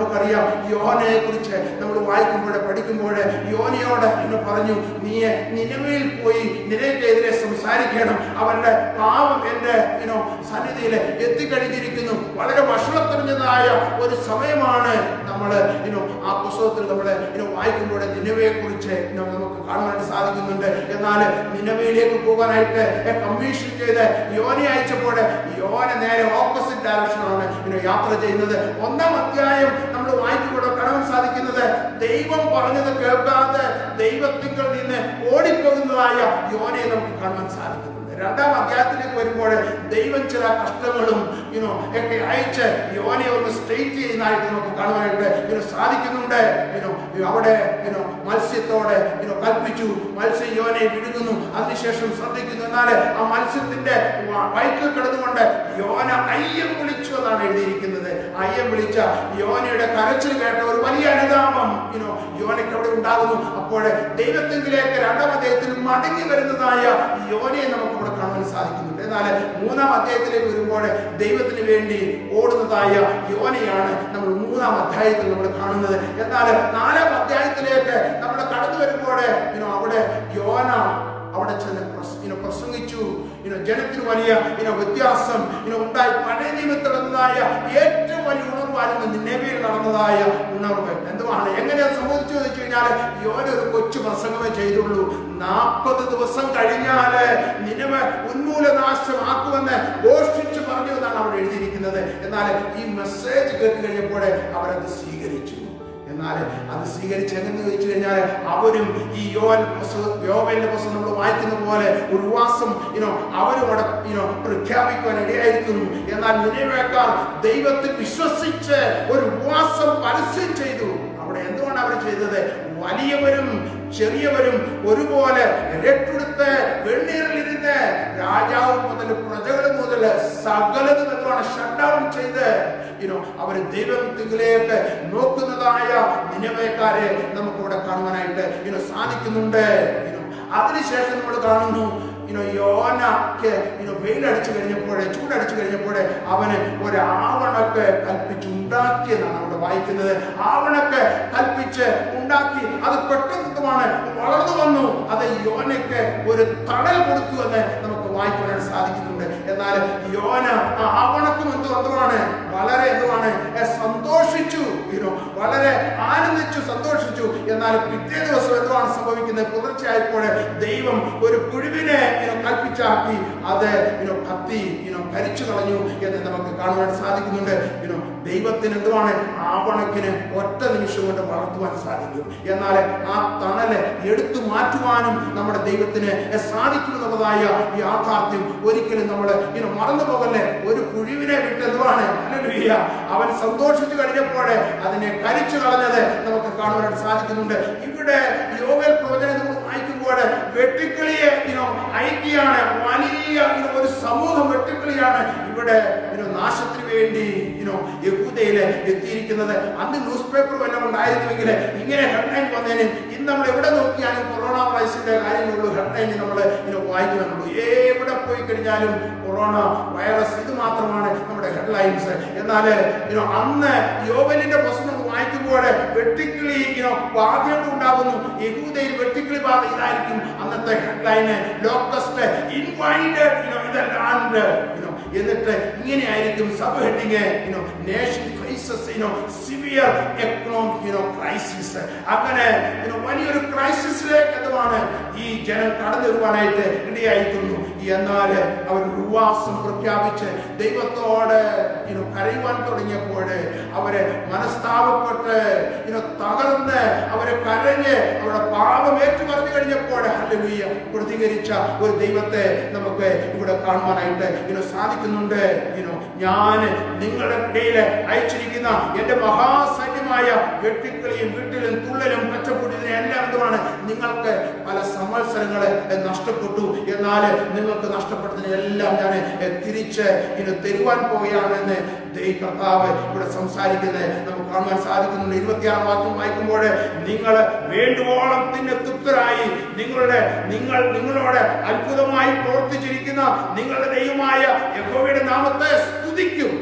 നമുക്കറിയാം യോനയെ കുറിച്ച് നമ്മൾ വായിക്കുമ്പോൾ പഠിക്കുമ്പോൾ യോനയോട് പറഞ്ഞു, നീ നിനവയിൽ പോയി നിനക്കെതിരെ സംസാരിക്കണം, അവരുടെ പാവം എന്റെ സന്നിധിയിൽ എത്തിക്കഴിഞ്ഞിരിക്കുന്നു. വളരെ വഷളത്തെറിഞ്ഞതായ ഒരു സമയമാണ് നമ്മൾ ആ പുസ്തകത്തിൽ നമ്മൾ വായിക്കുമ്പോൾ നിനവയെ കുറിച്ച് നമുക്ക് കാണുവാനായിട്ട് സാധിക്കുന്നുണ്ട്. എന്നാൽ നിനവയിലേക്ക് പോകാനായിട്ട് കമ്മീഷൻ ചെയ്ത് യോനെ അയച്ചപ്പോൾ യോന നേരെ ഓപ്പോസിറ്റ് ഡയറക്ഷനാണ് യാത്ര ചെയ്യുന്നത്. 1-ാം അധ്യായം നമ്മൾ വായിക്കുമ്പോൾ കാണാൻ സാധിക്കുന്നത് ദൈവം പറഞ്ഞത് കേൾക്കാതെ ദൈവത്തിങ്കിൽ നിന്ന് ഓടിപ്പോകുന്നതായ യോനയെ നമുക്ക് കാണാൻ സാധിക്കുന്നു. 2-ാം അധ്യായത്തിലേക്ക് വരുമ്പോൾ ദൈവം ചില കഷ്ടങ്ങളും ഒക്കെ അയച്ച് യോനെ ഒന്ന് സ്ട്രെയിറ്റ് ചെയ്യുന്നതായിട്ട് നമുക്ക് കാണുവാനായിട്ട് സാധിക്കുന്നുണ്ട്. അവിടെ മത്സ്യത്തോടെ കൽപ്പിച്ചു, മത്സ്യം യോനെ വിഴുങ്ങുന്നു. അതിനുശേഷം ശ്രദ്ധിക്കുന്നു, എന്നാൽ ആ മത്സ്യത്തിന്റെ വയറ്റിൽ കിടന്നുകൊണ്ട് യോന അയ്യം വിളിച്ചു എന്നാണ് എഴുതിയിരിക്കുന്നത്. അയ്യം വിളിച്ച യോനയുടെ കരച്ചിൽ കേട്ട ഒരു വലിയ അനുതാപം യോനയ്ക്ക് അവിടെ ഉണ്ടാകുന്നു. അപ്പോൾ ദൈവത്തിങ്കിലേക്ക് 2-ാം അധ്യായത്തിൽ മടങ്ങി വരുന്നതായ യോനയെ നമുക്ക് ഇവിടെ കാണാൻ സാധിക്കുന്നുണ്ട്. എന്നാൽ 3-ാം അധ്യായത്തിലേക്ക് വരുമ്പോൾ ദൈവത്തിന് വേണ്ടി ഓടുന്നതായ യോനയാണ് നമ്മൾ 3-ാം അധ്യായത്തിൽ നമ്മൾ കാണുന്നത്. എന്നാൽ 4-ാം അധ്യായത്തിലേക്ക് നമ്മൾ കടന്നു വരുമ്പോൾ അവിടെ യോന അവിടെ ചെന്ന് പ്രസംഗിച്ചു. ജനത്തിന് വലിയ വ്യത്യാസം ഉണ്ടായി. പഴയ നിയമത്തിലുള്ളതായ ഏറ്റവും വലിയ ഉണർവായിരുന്നു നിനവയിൽ നടന്നതായ ഉണർവ്. എന്തുവാണ്, എങ്ങനെയാ സംഭവിച്ചു വെച്ച് കഴിഞ്ഞാൽ യോന ഒരു കൊച്ചു പ്രസംഗമേ ചെയ്തുള്ളൂ. 40 ദിവസം കഴിഞ്ഞാല് നിനവ ഉന്മൂലനാശമാക്കുമെന്ന് ഘോഷിച്ചു പറഞ്ഞു എന്നാണ് അവിടെ എഴുതിയിരിക്കുന്നത്. എന്നാൽ ഈ മെസ്സേജ് കേട്ട് കഴിഞ്ഞപ്പോൾ അവരത് സ്വീകരിച്ചു. എന്നാൽ അത് സ്വീകരിച്ച് എങ്ങനെ ചോദിച്ചു കഴിഞ്ഞാൽ അവരും ഈ യോവേലിന്റെ പുസ്തകം നമ്മൾ വായിക്കുന്ന പോലെ ഒരു ഉപവാസം അവരും അവിടെ പ്രഖ്യാപിക്കുവാൻ ഇടയായിരിക്കുന്നു. എന്നാൽ നിനവേക്കാൾ ദൈവത്തിൽ വിശ്വസിച്ച് ഒരു ഉപവാസം പരസ്യം ചെയ്തു. അവിടെ എന്തുകൊണ്ട് അവർ ചെയ്തത്? വലിയവരും ചെറിയവരും ഒരുപോലെ രട്ടെടുത്ത് വെണ്ണീറിലിരുന്ന് രാജാവ് മുതൽ പ്രജകൾ മുതൽ സകലതും എന്താണ് ഷട്ട് ഡൗൺ ചെയ്ത് അവര് ദൈവത്തിലേക്ക് നോക്കുന്നതായ നിനവേക്കാരെ നമുക്ക് ഇവിടെ കാണുവാനായിട്ട് സാധിക്കുന്നുണ്ട്. അതിനുശേഷം നമ്മൾ കാണുന്നു യോനക്ക് വെയിലടിച്ചു കഴിഞ്ഞപ്പോൾ, ചൂടടിച്ചു കഴിഞ്ഞപ്പോൾ അവന് ഒരു ആവണക്ക് കൽപ്പിച്ചുണ്ടാക്കിയെന്നാണ് അവിടെ വായിക്കുന്നത്. ആവണക്ക് കൽപ്പിച്ച് ഉണ്ടാക്കി, അത് പെട്ടെന്ന് വളർന്നു വന്നു. അത് യോനയ്ക്ക് ഒരു തണൽ കൊടുത്തു എന്ന് നമുക്ക് വായിക്കാനായിട്ട് സാധിക്കുന്നുണ്ട്. എന്നാൽ യോന ആ ആവണക്കും എന്തുവാണ് വളരെ സന്തോഷിച്ചു, വളരെ ആനന്ദിച്ചു, സന്തോഷിച്ചു. എന്നാൽ പിറ്റേ ദിവസം എന്താണ് സംഭവിക്കുന്നത്? പുലർച്ചയായപ്പോൾ ദൈവം ഒരു പുഴുവിനെ കൽപ്പിച്ചാക്കി അത് കത്തി ഭരിച്ചു കളഞ്ഞു എന്ന് നമുക്ക് കാണുവാൻ സാധിക്കുന്നുണ്ട്. ദൈവത്തിന് എന്തുവാണ് ആവണക്കിന് ഒറ്റ നിമിഷം കൊണ്ട് വളർത്തുവാൻ സാധിക്കും. എന്നാൽ ആ തണല് എടുത്തു മാറ്റുവാനും നമ്മുടെ ദൈവത്തിന് സാധിക്കുമെന്നുള്ളതായ യാഥാർത്ഥ്യം ഒരിക്കലും നമ്മൾ മറന്നു പോകല്ലേ. ഒരു പുഴുവിനെ വിട്ട് എന്തുവാണ് അവൻ സന്തോഷിച്ചു കഴിഞ്ഞപ്പോൾ അതിനെ കരിച്ചു കളഞ്ഞത് നമുക്ക് കാണുവാൻ സാധിക്കുന്നുണ്ട്. ഇവിടെ യോവേൽ പ്രവചനം നമ്മൾ വായിക്കുമ്പോൾ വെട്ടുക്കിളിയെ ഐക്യാണ്, വലിയ ഒരു സമൂഹം വെട്ടുക്കിളിയാണ് ഇവിടെ നാശത്തിന് വേണ്ടി യഹൂദയില് എത്തിയിരിക്കുന്നത്. അന്ന് ന്യൂസ് പേപ്പർ വല്ലതും ഉണ്ടായിരുന്നുവെങ്കിൽ ഇങ്ങനെ ഹെഡ്ലൈൻ വന്നതിന് ഇന്ന് നമ്മൾ എവിടെ നോക്കിയാലും കൊറോണ വൈറസിന്റെ കാര്യങ്ങളുള്ളൂ ഹെഡ്ലൈൻ നമ്മൾ വായിക്കുവാനുള്ളൂ. എവിടെ പോയി കഴിഞ്ഞാലും കൊറോണ വൈറസ്, ഇത് മാത്രമാണ് നമ്മുടെ ഹെഡ്ലൈൻസ്. എന്നാൽ അന്ന് യോവേലിന്റെ പുസ്തകം വായിക്കുമ്പോൾ വെട്ടുക്കിളി ബാധകൾ ഉണ്ടാകുന്നു. യഹൂദയിൽ വെട്ടുക്കിളി ബാധ ഇതായിരിക്കും അന്നത്തെ ഹെഡ്ലൈന്. ലോക്കസ്റ്റ് ഇൻവൈറ്റഡ് എന്നിട്ട് ഇങ്ങനെയായിരിക്കും sub heading nation faces severe economic crisis. അങ്ങനെ വലിയൊരു ക്രൈസിസിലേക്ക് എന്തുവാണ് ഈ ജനം കടന്നു വരുവാനായിട്ട് ഇടയായിരിക്കുന്നു. എന്നാൽ അവർ ഉപവാസം പ്രഖ്യാപിച്ച് ദൈവത്തോട് കരയുവാൻ തുടങ്ങിയപ്പോൾ അവര് മനസ്താപപ്പെട്ട് തകർന്ന് അവരെ കരഞ്ഞ് അവരുടെ പാപം ഏറ്റു പറഞ്ഞു കഴിഞ്ഞപ്പോൾ ഹല്ലേലൂയ പ്രതികരിച്ച ഒരു ദൈവത്തെ നമുക്ക് ഇവിടെ കാണുവാനായിട്ട് സാധിക്കുന്നുണ്ട്. ഞാൻ നിങ്ങളുടെ ഇടയിൽ അയച്ചിരിക്കുന്ന എന്റെ മഹാസൈന്യമായ വെട്ടുക്കിളിയും വീട്ടിലും തുള്ളലും പച്ചപ്പൊടിയും എല്ലാം എന്തുമാണ് നിങ്ങൾക്ക് പല സംവത്സരങ്ങളെ നഷ്ടപ്പെട്ടു. എന്നാൽ നിങ്ങൾക്ക് നഷ്ടപ്പെട്ടതിനെല്ലാം ഞാൻ തിരിച്ച് തരുവാൻ പോവുകയാണെന്ന് കർത്താവ് ഇവിടെ സംസാരിക്കുന്നത് നമുക്ക് കാണുവാൻ സാധിക്കുന്നുണ്ട്. 26 വാക്യം വായിക്കുമ്പോൾ നിങ്ങൾ വേണ്ടുവോളം തന്നെ തൃപ്തരായി നിങ്ങളോട് അത്ഭുതമായി പ്രവർത്തിച്ചിരിക്കുന്ന നിങ്ങളുടെ ദൈവമായ യഹോവയുടെ നാമത്തെ സ്തുതിക്കും.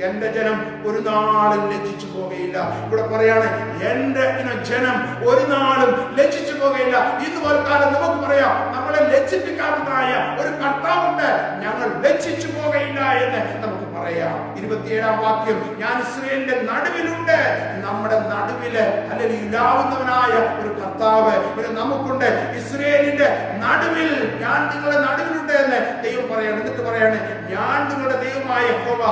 എന്റെ ജനം ഒരു നാളും ലജ്ജിച്ചു പോകുകയില്ല. ഇവിടെ പറയാണ് എന്റെ ജനം ഒരു നാളും ലജ്ജിച്ചു പോകുകയില്ല. ഇന്ന് കാലം നമുക്ക് പറയാം, നമ്മളെ ലജ്ജിപ്പിക്കാത്തതായ ഒരു കർത്താവുണ്ട്, ഞങ്ങൾ ലജ്ജിച്ചു പോകുകയില്ല എന്ന് നമുക്ക് പറയാം. 27-ാം വാക്യം, ഞാൻ ഇസ്രായേലിന്റെ നടുവിലുണ്ട്. നമ്മുടെ നടുവില് അല്ലെങ്കിൽ ഇടാവുന്നവനായ ഒരു കർത്താവ് നമുക്കുണ്ട്. ഇസ്രായേലിന്റെ നടുവിൽ, ഞാൻ നിങ്ങളുടെ നടുവിലുണ്ട് എന്ന് ദൈവം പറയാണ്. എന്നിട്ട് പറയാണ്, ഞാൻ നിങ്ങളുടെ ദൈവമായ യഹോവ,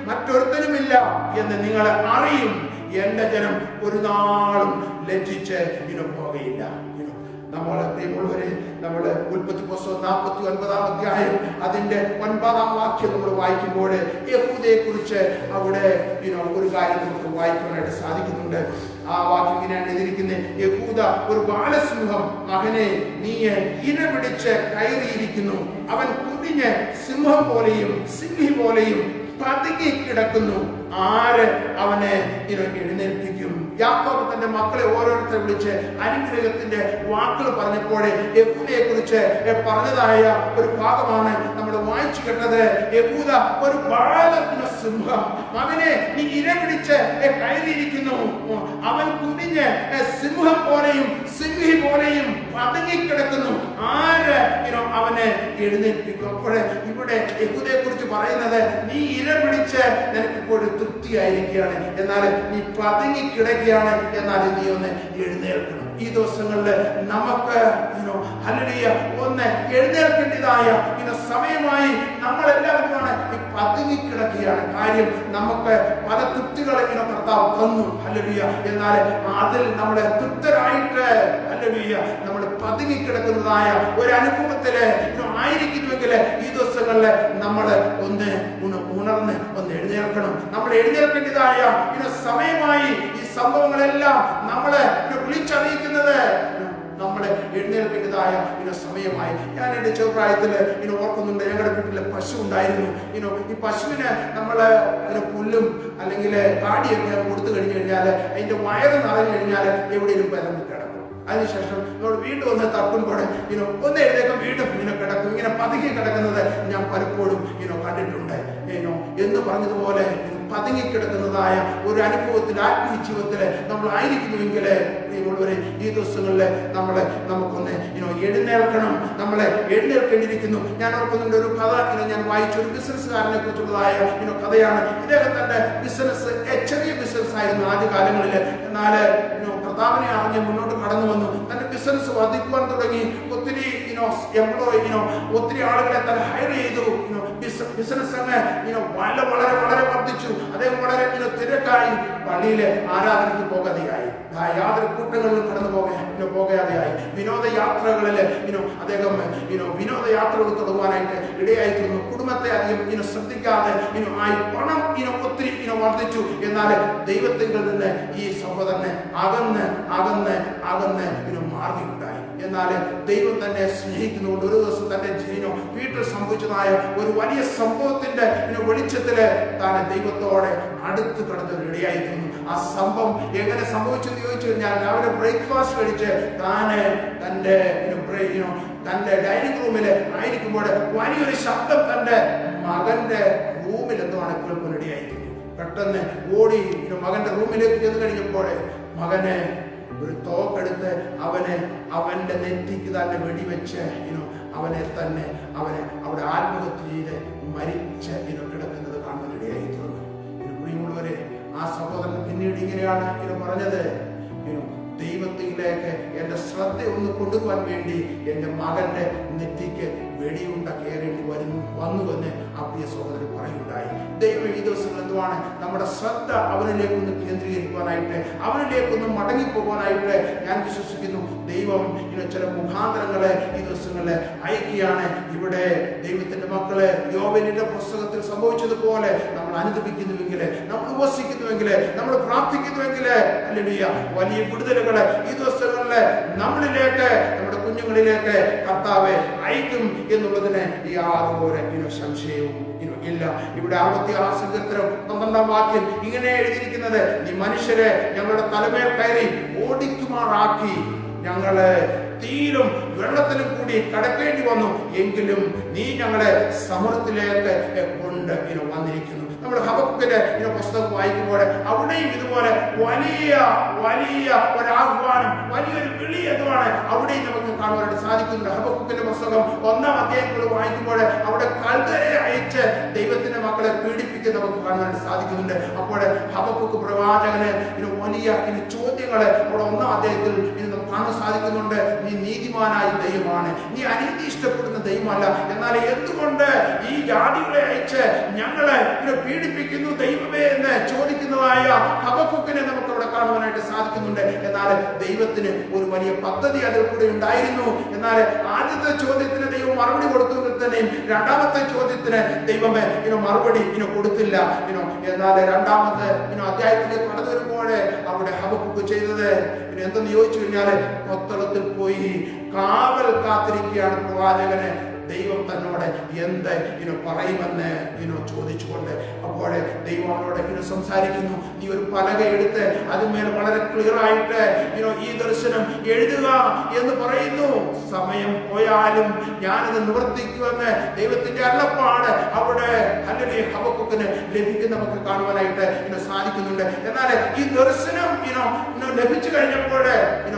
മറ്റൊരുത്തനുമില്ല എന്ന് നിങ്ങൾ അറിയും. എന്റെ ജനം ഒരു നാളും ലജ്ജിച്ച് പോകുകയില്ല. നമ്മള് ഉൽപ്പത്തി പുസ്തകം 49-ാം അധ്യായം അതിന്റെ 9-ാം വാക്യം നമ്മൾ വായിക്കുമ്പോൾ യഹൂദയെ കുറിച്ച് അവിടെ ഒരു കാര്യം നമുക്ക് വായിക്കാനായിട്ട് സാധിക്കുന്നുണ്ട്. ആ വാക്യം ഇങ്ങനെയാണ് എഴുതിയിരിക്കുന്നത്, യഹൂദ ഒരു ബാലസിംഹം, മകനെ നീ ഇരപിടിച്ച് കയറിയിരിക്കുന്നു, അവൻ കുതിഞ്ഞ് സിംഹം പോലെയും സിംഹി പോലെയും പതുങ്ങി കിടക്കുന്നു, ആര് അവനെ എഴുന്നേൽപ്പിക്കും? യാക്കോബ് തന്റെ മക്കളെ ഓരോരുത്തരെ വിളിച്ച് അനുഗ്രഹത്തിന്റെ വാക്കുകൾ പറഞ്ഞപ്പോൾ യഹൂദയെ കുറിച്ച് പറഞ്ഞതായ ഒരു ഭാഗമാണ് നമ്മൾ വായിച്ചു കേട്ടത്. യഹൂദ ഒരു ബാലസിംഹം, മകനെ നീ ഇരപിടിച്ച് കയറിയിരിക്കുന്നു, അവൻ കുനിഞ്ഞ് സിംഹം പോലെയും സിംഹി പോലെയും പതുങ്ങിക്കിടക്കുന്നു, ആര് അവനെ എഴുന്നേൽപ്പിക്കും? അപ്പോൾ ഇവിടെ യഹൂദയെ കുറിച്ച് പറയുന്നത്, നീ ഇരപിടിച്ച് നിനക്കിപ്പോൾ തൃപ്തിയായിരിക്കുകയാണ്, എന്നാൽ നീ പതുങ്ങി കിടക്കുകയാണ്, എന്നാൽ നീ ഒന്ന് എഴുന്നേൽക്കണം. ഈ ദിവസങ്ങളില് നമുക്ക് ഒന്ന് എഴുന്നേൽക്കേണ്ടതായ സമയമായി നമ്മളെല്ലാവരുമാണ് പതുങ്ങിക്കിടക്കുകയാണ്. കാര്യം നമുക്ക് പല തൃപ്തികളെ കർത്താവ് തന്നു, ഹല്ലേലൂയ. എന്നാൽ അതിൽ നമ്മളെ തൃപ്തരായിട്ട് നമ്മൾ പതുങ്ങിക്കിടക്കുന്നതായ ഒരു അനുഭവത്തില് ആയിരിക്കുന്നുവെങ്കിൽ ഈ ദിവസങ്ങളിൽ നമ്മൾ ഒന്ന് ഉണർന്ന് ഒന്ന് എഴുന്നേൽക്കണം. നമ്മൾ എഴുന്നേൽക്കേണ്ടതായ സമയമായി ഈ സംഭവങ്ങളെല്ലാം നമ്മളെ വിളിച്ചറിയിക്കുന്നത്, നമ്മളെ എഴുന്നേൽക്കേണ്ടതായ സമയമായി. ഞാൻ എന്റെ ചെറുപ്രായത്തില് ഓർക്കുന്നുണ്ട്, ഞങ്ങളുടെ വീട്ടില് പശു ഉണ്ടായിരുന്നു. ഈ പശുവിന് നമ്മള് പുല്ലും അല്ലെങ്കിൽ കാടിയൊക്കെ കൊടുത്തു കഴിഞ്ഞു കഴിഞ്ഞാൽ അതിന്റെ വയറ് നിറഞ്ഞു കഴിഞ്ഞാൽ എവിടെയും പരന്ന് കിടക്കും. അതിനുശേഷം നമ്മൾ വീണ്ടും ഒന്ന് തട്ടുമ്പോൾ ഒന്ന് എഴുതേക്കും, വീണ്ടും കിടക്കും. ഇങ്ങനെ പതുങ്ങി കിടക്കുന്നത് ഞാൻ പലപ്പോഴും കണ്ടിട്ടുണ്ട്. എന്ന് പറഞ്ഞതുപോലെ പതുങ്ങിക്കിടക്കുന്നതായ ഒരു അനുഭവത്തിൽ, ആത്മീയ ജീവിതത്തിൽ നമ്മൾ ആയിരിക്കുന്നുവെങ്കിൽ ഈ ദിവസങ്ങളിൽ നമുക്കൊന്ന് എഴുന്നേൽക്കണം, നമ്മളെ എഴുന്നേൽക്കേണ്ടിയിരിക്കുന്നു. ഞാൻ ഓർക്കുന്നുണ്ട്, ഒരു കഥ ഞാൻ വായിച്ച ഒരു ബിസിനസ്സുകാരനെ കുറിച്ചുള്ളതായ കഥയാണ്. ഇദ്ദേഹത്തിന്റെ ബിസിനസ് ചെറിയ ബിസിനസ് ആയിരുന്നു ആദ്യകാലങ്ങളിൽ. എന്നാൽ കർത്താവിനെ അറിഞ്ഞ് മുന്നോട്ട് കടന്നു വന്നു. തന്റെ ബിസിനസ് വർദ്ധിക്കുവാൻ തുടങ്ങി. ഒത്തിരി ഒത്തിരി ആളുകളെ തന്നെ ഹയർ ചെയ്തു. ബിസിനസ് വളരെ വളരെ വർദ്ധിച്ചു. അദ്ദേഹം വളരെ തിരക്കായി. പള്ളിയിലെ ആരാധനയ്ക്ക് പോകാതെയായി, യാതൊരു കൂട്ടങ്ങളിലും കടന്നു പോകാതെയായി. വിനോദയാത്രകളിൽ അദ്ദേഹം വിനോദയാത്രകൾ തുടങ്ങുവാനായിട്ട് ഇടയായിത്തീർന്നു. കുടുംബത്തെ അധികം ശ്രദ്ധിക്കാതെ ആയി. പണം ഒത്തിരി വർദ്ധിച്ചു. എന്നാൽ ദൈവത്തിങ്കിൽ നിന്ന് ഈ സഹോദരനെ അകന്ന് മാറിയുണ്ടായി. എന്നാൽ ദൈവം തന്നെ സ്നേഹിക്കുന്നുകൊണ്ട് ഒരു ദിവസം തന്റെ വീട്ടിൽ സംഭവിച്ചതായ ഒരു വലിയ സംഭവത്തിന്റെ വെളിച്ചത്തില് താൻ ദൈവത്തോടെ അടുത്ത് കടന്നൊരു ഇടയായിരുന്നു. ആ സംഭവം എങ്ങനെ സംഭവിച്ചെന്ന് ചോദിച്ചു കഴിഞ്ഞാൽ, രാവിലെ ബ്രേക്ക്ഫാസ്റ്റ് കഴിച്ച് തന്റെ ഡൈനിങ് റൂമിൽ ആയിരിക്കുമ്പോൾ വലിയൊരു ശബ്ദം തന്റെ മകന്റെ റൂമിൽ എന്താണ് കേൾക്കാനിടയായിരിക്കും. പെട്ടെന്ന് ഓടി മകന്റെ റൂമിലേക്ക് ചെന്ന് കഴിഞ്ഞപ്പോൾ മകനെ ഒരു തോക്കെടുത്ത് അവന്റെ നെറ്റിക്ക് തന്നെ വെടിവെച്ച് അവനെ അവിടെ ആത്മഹത്യ ചെയ്ത് മരിച്ച് കിടക്കുന്നത് കാണാനിടയായി തീർന്നു. പ്രിയമുള്ളവരെ, ആ സഹോദരൻ പിന്നീട് ഇങ്ങനെയാണ് പറഞ്ഞത്, ദൈവത്തിലേക്ക് എന്റെ ശ്രദ്ധ ഒന്ന് കൊണ്ടുപോകാൻ വേണ്ടി എന്റെ മകന്റെ നെറ്റിക്ക് വെടിയുണ്ട കയറേണ്ടി വന്നുവെന്ന് ആ പ്രിയ സഹോദരൻ പറയുണ്ടായി. ദൈവം ഈ ദിവസങ്ങൾ എന്തുവാണ് നമ്മുടെ ശ്രദ്ധ അവനിലേക്കൊന്ന് കേന്ദ്രീകരിക്കുവാനായിട്ട്, അവനിലേക്കൊന്ന് മടങ്ങിപ്പോകാനായിട്ട് ഞാൻ വിശ്വസിക്കുന്നു. ദൈവം ചില മുഖാന്തരങ്ങളെ ഈ ദിവസങ്ങളിൽ അയക്കുകയാണ്. ഇവിടെ ദൈവത്തിന്റെ മക്കള് യോബിന്റെ പുസ്തകത്തിൽ സംഭവിച്ചതുപോലെ നമ്മൾ അനുദപിക്കുന്നുവെങ്കിൽ, നമ്മൾ ഉപവസിക്കുന്നുവെങ്കിൽ, നമ്മൾ പ്രാർത്ഥിക്കുന്നുവെങ്കിൽ, ഹല്ലേലൂയ, വലിയ വിടുതലുകള് ഈ ദിവസങ്ങളിൽ നമ്മളിലേക്ക്, നമ്മുടെ കുഞ്ഞുങ്ങളിലേക്ക് കർത്താവ് അയക്കും എന്നുള്ളതിന് യാതൊരു സംശയവും ഇല്ല. ഇവിടെ 66 സങ്കീർത്തനം 12-ാം വാക്യം ഇങ്ങനെ എഴുതിയിരിക്കുന്നത്, നീ മനുഷ്യരെ ഞങ്ങളുടെ തലമേൽ കയറി ഓടിക്കുമാറാക്കി, ഞങ്ങള് തീരും വെള്ളത്തിലും കൂടി കടക്കേണ്ടി വന്നു, എങ്കിലും നീ ഞങ്ങളെ സമൃദ്ധിയിലേക്ക് കൊണ്ട് വന്നിരിക്കുന്നു. നമ്മൾ ഹബക്കൂക്കിന്റെ പുസ്തകം വായിക്കുമ്പോൾ അവിടെയും ഇതുപോലെ വലിയ വലിയ ഒരാഹ്വാനം, വലിയൊരു വിളി എന്തുമാണ് അവിടെയും നമുക്ക് കാണുവാനായിട്ട് സാധിക്കുന്നുണ്ട്. ഹബക്കൂക്കിന്റെ പുസ്തകം 1-ാം അധ്യായത്തിൽ വായിക്കുമ്പോൾ അവിടെ കൽദരെ അയച്ച് ദൈവത്തിന്റെ മക്കളെ പീഡിപ്പിക്കുന്ന നമുക്ക് കാണുവാനായിട്ട് സാധിക്കുന്നുണ്ട്. അപ്പോൾ ഹബക്കൂക്ക് പ്രവാചകന് വലിയ ചോദ്യങ്ങള് അവിടെ 1-ാം അധ്യായത്തിൽ നമുക്ക് കാണാൻ സാധിക്കുന്നുണ്ട്. നീ നീതിമാനായ ദൈവമാണ്, നീ അനീതി ഇഷ്ടപ്പെടുന്ന ദൈവമല്ല, എന്നാൽ എന്തുകൊണ്ട് ഈ ജാതികളെ അയച്ച് ഞങ്ങളെ പീഡിപ്പിക്കുന്നു ദൈവമേ എന്ന് ചോദിക്കുന്നതായ ഹബക്കൂക്കിനെ നമുക്ക് അവിടെ കാണുവാനായിട്ട് സാധിക്കുന്നുണ്ട്. എന്നാൽ ദൈവത്തിന് ഒരു വലിയ പദ്ധതി അതിൽ കൂടെ ഉണ്ടായിരുന്നു. എന്നാൽ ആദ്യത്തെ ചോദ്യത്തിന് ദൈവം മറുപടി കൊടുത്തെങ്കിൽ തന്നെയും രണ്ടാമത്തെ ചോദ്യത്തിന് ദൈവമേ മറുപടി കൊടുത്തില്ല. എന്നാൽ രണ്ടാമത്തെ അധ്യായത്തിലേക്ക് കടന്നു വരുമ്പോൾ അവിടെ ഹബക്കൂക്ക് ചെയ്തത് എന്തെന്ന് ചോദിച്ചു കഴിഞ്ഞാല് കൊത്തളത്തിൽ പോയി കാവൽ കാത്തിരിക്കുകയാണ് പ്രവാചകന്. ദൈവം തന്നോട് എന്ത് പറയുമെന്ന് ചോദിച്ചുകൊണ്ട് അപ്പോൾ ദൈവം അവനോട് സംസാരിക്കുന്നു. നീ ഒരു പലക എടുത്ത് അതിന്മേൽ വളരെ ക്ലിയർ ആയിട്ട് ഈ ദർശനം എഴുതുക എന്ന് പറയുന്നു. സമയം പോയാലും ഞാനത് നിവർത്തിക്കുമെന്ന് ദൈവത്തിന്റെ അരുളപ്പാട് അവിടെ അല്ലെങ്കിൽ ഹബക്കൂക്കിന് ലഭിക്കുന്ന നമുക്ക് കാണുവാനായിട്ട് സാധിക്കുന്നുണ്ട്. എന്നാൽ ഈ ദർശനം ലഭിച്ചു കഴിഞ്ഞപ്പോൾ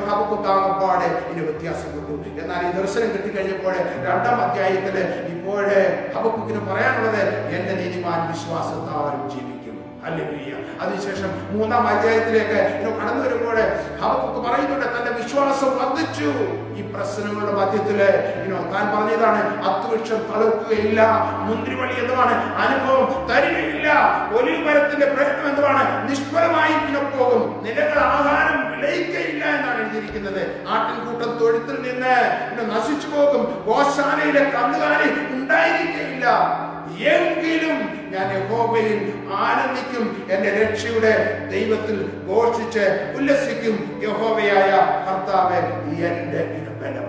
ഹബക്കൂക്ക് ആകപ്പാട് വ്യത്യാസപ്പെട്ടു. എന്നാൽ ഈ ദർശനം കിട്ടിക്കഴിഞ്ഞപ്പോൾ 2-ാം അധ്യായത്തില് ഇപ്പോഴേ ഹബക്കൂക്കിന് പറയാനുള്ളത് എന്റെ നീതിമാൻ വിശ്വാസത്താൽ ജീവിക്കും. ഹല്ലേലൂയ. അതിനുശേഷം 3-ാം അധ്യായത്തിലേക്ക് കടന്നു വരുമ്പോൾ ഹബക്കൂക്ക് പറയുന്നുണ്ട് തന്റെ വിശ്വാസം വർദ്ധിച്ചു. ഈ പ്രശ്നങ്ങളുടെ മധ്യത്തില് താൻ പറഞ്ഞതാണ് അത്തുവൃക്ഷം തളിർക്കുകയില്ല, മുന്തിരിവള്ളി എന്തുവാണ് അനുഭവം തരികയില്ല, ഒലിവ് മരത്തിന്റെ പ്രയത്നം എന്തുവാണ് നിഷ്ഫലമായി പോകും, നിലങ്ങൾ ആഹാരം വിളയിക്കയില്ല എന്നാണ് എഴുതിയിരിക്കുന്നത്. ആട്ടിൻകൂട്ടം തൊഴുത്തിൽ നിന്ന് നശിച്ചു പോകും, ഗോശാലയിലെ കന്നുകാലി ഉണ്ടായിരിക്കയില്ല, എങ്കിലും ഞാൻ യഹോവയിൽ ആനന്ദിക്കും, എന്റെ രക്ഷയുടെ ദൈവത്തിൽ ഘോഷിച്ച് ഉല്ലസിക്കും, യഹോവയായ കർത്താവ് എന്റെ ബലം.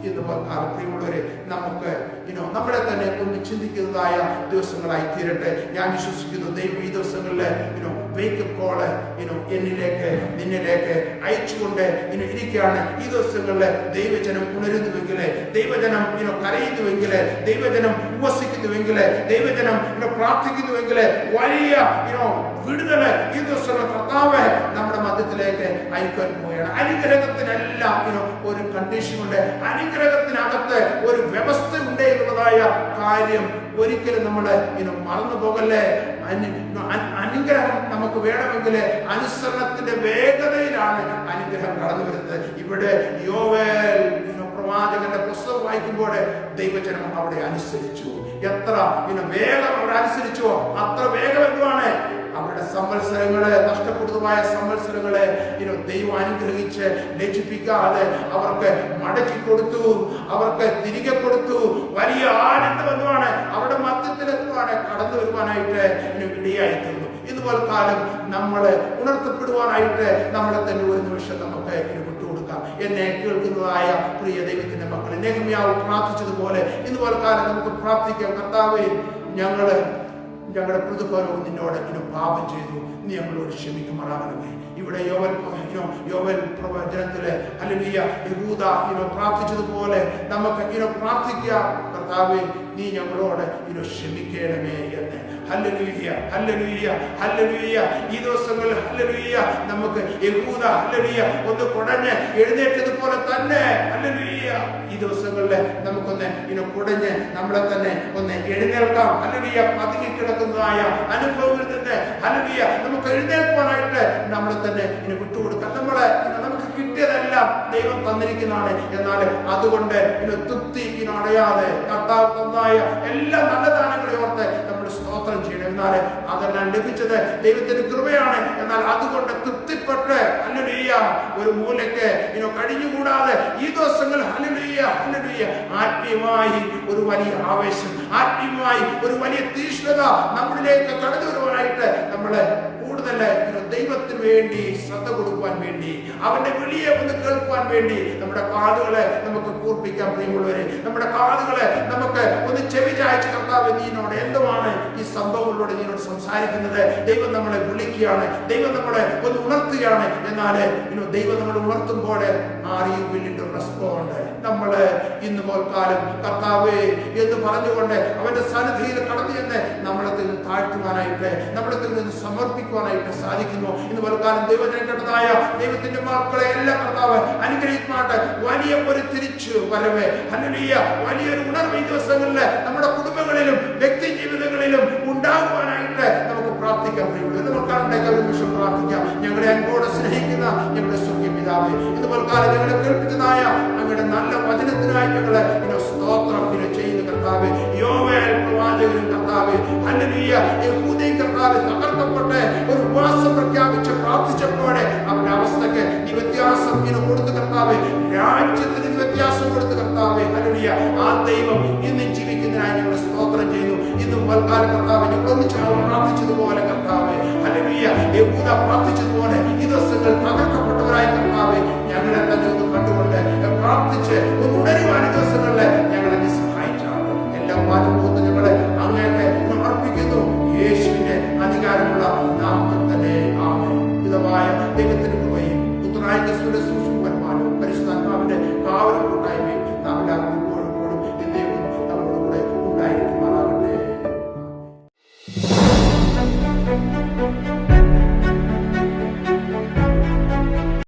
ഇന്ന് പ്രിയമുള്ളവരെ നമുക്ക് നമ്മളെ തന്നെ ഒന്ന് ചിന്തിക്കുന്നതായ ദിവസങ്ങളായി തീരട്ടെ. ഞാൻ വിശ്വസിക്കുന്നു ദൈവം ഈ ദിവസങ്ങളിൽ വേക്കപ്പ് കോള് എന്നിലേക്ക് നിന്നിലേക്ക് അയച്ചുകൊണ്ട് ഇരിക്കുകയാണ്. ഈ ദിവസങ്ങളിൽ ദൈവജനം ഉണരുന്നുവെങ്കിൽ, ദൈവജനം കരയുന്നുവെങ്കിൽ, ദൈവജനം ഉപസിക്കുന്നുവെങ്കിൽ, ദൈവജനം പ്രാർത്ഥിക്കുന്നുവെങ്കിൽ വലിയ വിടുതല് ഈ ദിവസങ്ങൾ കർത്താവ് നമ്മുടെ മധ്യത്തിലേക്ക് അയക്കാൻ പോവുകയാണ്. അനുഗ്രഹത്തിനെല്ലാം ഒരു കണ്ടീഷനുണ്ട്, അനുഗ്രഹത്തിനകത്ത് ഒരു വ്യവസ്ഥ ഉണ്ട് എന്നുള്ളതായ കാര്യം ഒരിക്കലും നമ്മൾ മറന്നു പോകല്ലേ. അനുഗ്രഹം നമുക്ക് വേണമെങ്കിൽ അനുസരണത്തിന്റെ വേഗതയിലാണ് അനുഗ്രഹം കടന്നു വരുന്നത്. ഇവിടെ യോവേൽ പ്രവാചകന്റെ പുസ്തകം വായിക്കുമ്പോൾ ദൈവജനം അവിടെ അനുസരിച്ചു. എത്ര വേഗം അവർ അനുസരിച്ചോ അത്ര വേഗം എന്തുവാണ് അവരുടെ സംവത്സരങ്ങളെ, നഷ്ടപ്പെടുന്നതായ സംവത്സരങ്ങളെ ദൈവം അനുഗ്രഹിച്ച് ലജ്ജിപ്പിക്കാതെ അവർക്ക് മടക്കി കൊടുത്തു, അവർക്ക് തിരികെ കൊടുത്തു. വലിയ ആനന്ദം എന്തുവാണ് അവരുടെ മധ്യത്തിലെത്തുവാണ് കടന്നു വരുവാനായിട്ട് ഇടയായിത്തീർന്നു. ഇതുപോലെ കാലം നമ്മള് ഉണർത്തപ്പെടുവാനായിട്ട് നമ്മളെ തന്നെ ഒരു നിമിഷം നമുക്ക് വിട്ടുകൊടുക്കാം. എന്നെ കേൾക്കുന്നതായ പ്രിയ ദൈവത്തിന്റെ മക്കളെ, നെഹമ്യാവ് പ്രാർത്ഥിച്ചതുപോലെ ഇതുപോലെ കാലം നമുക്ക് പ്രാർത്ഥിക്കാം. കർത്താവേ, ഞങ്ങളുടെ പ്രതിഫലവും നിന്നോട് പാപം ചെയ്തു, നീ ഞങ്ങളോട് ക്ഷമിക്കുമാറാകണമേ. ഇവിടെ യോവൽ പ്രവചനത്തില് ഹല്ലേലൂയ യഹൂദ പ്രാർത്ഥിച്ചതുപോലെ നമുക്ക് പ്രാർത്ഥിക്കാം. കർത്താവേ, നീ ഞങ്ങളോട് ക്ഷമിക്കണമേ എന്ന്. Hallelujah, hallelujah, hallelujah. ഈ ദിവസങ്ങളിൽ ഹല്ലേലൂയ നമുക്ക് യഹൂദ ഹല്ലേലൂയ ഒന്ന് കുടഞ്ഞ് എഴുന്നേറ്റതുപോലെ തന്നെ ഹല്ലേലൂയ ഈ ദിവസങ്ങളിൽ നമുക്കൊന്ന് കുടഞ്ഞ് നമ്മളെ തന്നെ ഒന്ന് എഴുന്നേൽക്കാം. ഹല്ലേലൂയ. പതുങ്ങി കിടക്കുന്നതായ അനുഭവങ്ങളിൽ നിന്ന് ഹല്ലേലൂയ നമുക്ക് എഴുന്നേൽക്കുവാനായിട്ട് നമ്മളെ തന്നെ വിട്ടുകൊടുക്കാം. നമുക്ക് കിട്ടിയതെല്ലാം ദൈവം തന്നിരിക്കുന്നതാണ്. എന്നാൽ അതുകൊണ്ട് തൃപ്തി അടയാതെ കർത്താവ് തന്നായ എല്ലാ നല്ല ദാനങ്ങളെ ഓർത്ത് നമ്മൾ സ്തോത്രം ചെയ്യണം. എന്നാൽ അതെല്ലാം ലഭിച്ചത് ദൈവത്തിന്റെ കൃപയാണ്. എന്നാൽ അതുകൊണ്ട് തൃപ്തിപ്പെട്ട് ഹല്ലേലൂയ ഒരു മൂലയ്ക്ക് കഴിഞ്ഞുകൂടാതെ ഈ ദിവസങ്ങൾ ഹല്ലേലൂയ ഹല്ലേലൂയ ആത്മീയമായി ഒരു വലിയ ആവേശം, ആത്മീയമായി ഒരു വലിയ തീഷ്ണത നമ്മളിലേക്ക് കടന്നു വരുവാനായിട്ട് നമ്മള് കൂടുതൽ ദൈവത്തിന് വേണ്ടി ശ്രദ്ധ കൊടുക്കുവാൻ വേണ്ടി, അവന്റെ വിളിയെ ഒന്ന് കേൾക്കുവാൻ വേണ്ടി നമ്മുടെ കാതുകളെ നമുക്ക് കൂർപ്പിക്കാൻ. പ്രിയമുള്ളവരെ, നമ്മുടെ കാതുകളെ നമുക്ക് ഒന്ന് ചെവി ചായച്ച് കർത്താവ് നീനോട് എന്തുമാണ് ഈ സംഭവങ്ങളിലൂടെ നീനോട് സംസാരിക്കുന്നത്. ദൈവം നമ്മളെ വിളിക്കുകയാണ്, ദൈവം നമ്മളെ ഒന്ന് ഉണർത്തുകയാണ്. എന്നാല് ദൈവം നമ്മളെ ഉണർത്തുമ്പോൾ ആരെയും വലിയ റെസ്പോണ്ട് നമ്മള് ഇന്ന് പോൽക്കാലം കർത്താവേ എന്ന് പറഞ്ഞുകൊണ്ട് അവന്റെ സന്നിധിയിൽ കടന്നു ചെന്ന് നമ്മളെ താഴ്ത്തുവാനായിട്ട് നമ്മുടെ നിന്ന് സമർപ്പിക്കുവാനായിട്ട് സാധിക്കുന്നു. ഇന്ന് പലകാലം ദൈവജനം കേട്ടതായ ദൈവത്തിന്റെ മക്കളെ എല്ലാം കർത്താവ് അനുഗ്രഹിക്കുമായിട്ട് വലിയ ഒരു തിരിച്ചു വരവ്, ഹല്ലേലൂയ, വലിയൊരു ഉണർവ് ഈ ദിവസങ്ങളിൽ നമ്മുടെ കുടുംബങ്ങളിലും വ്യക്തി ജീവിതങ്ങളിലും ഉണ്ടാകുവാനായിട്ട് നമുക്ക് പ്രാർത്ഥിക്കാൻ കഴിയുള്ളൂ. ഇന്ന് പലകാലത്തേക്ക് ഒരു നിമിഷം പ്രാർത്ഥിക്കാം. ഞങ്ങളെ അൻപോടെ സ്നേഹിക്കുന്ന ഞങ്ങളുടെ സ്വർഗ്ഗീയ പിതാവേ, ഇന്ന് പലകാലം ഞങ്ങളെ കേൾപ്പിക്കുന്നതായ അങ്ങയുടെ നല്ല വചനത്തിനായി ഞങ്ങളെ സ്തോത്രം ചെയ്യുന്ന കർത്താവേ. യോവേൽ പ്രവാചകനും കർത്താവേ, ഹല്ലേലൂയ, യഹൂദയും കർത്താവേ തകർക്കപ്പെട്ട് ഒരു ഉപവാസം പ്രഖ്യാപിച്ച് പ്രാർത്ഥിച്ചപ്പോഴേ അവരുടെ അവസ്ഥക്ക് നീ വ്യത്യാസം കൊടുത്ത് കർത്താവേ, രാജ്യത്തിന് വ്യത്യാസം കൊടുത്ത് കർത്താവേ, ഹല്ലേലൂയ, ആ ദൈവം ഇന്ന് ജീവിക്കുന്നതിനായി ഞങ്ങൾ സ്തോത്രം ചെയ്യുന്നു. ഇന്നും പൽക്കാല കർത്താവേ ഞങ്ങൾ ഒന്നിച്ച് പ്രാർത്ഥിച്ചതുപോലെ കർത്താവേ, ഹല്ലേലൂയ, യഹൂദ പ്രാർത്ഥിച്ചതുപോലെ ഈ ദിവസങ്ങൾ തകർക്കപ്പെട്ടവരായ കർത്താവേ ഞങ്ങളെ തന്നെ ഒന്ന് കണ്ടുകൊണ്ട് പ്രാർത്ഥിച്ച് ഒന്ന് ഉണരുവാൻ ദിവസങ്ങളിൽ ഞങ്ങളെ സഹായിച്ചാണ്. എല്ലാ മാനവും ഞങ്ങളെ അങ്ങേക്ക് അർപ്പിക്കുന്നു. യേശുവിന്റെ അധികാരമുള്ള നാമത്തിൽ തന്നെ ആമേൻ. പിതാവായ ദൈവത്തിന്റെ കൃപയും പുത്രനായ ക്രിസ്തുവിന്റെ സൂക്ഷ്മ വരുമാനവും പരിശുദ്ധാത്മാവിന്റെ കാവലും കൂട്ടായ്മയും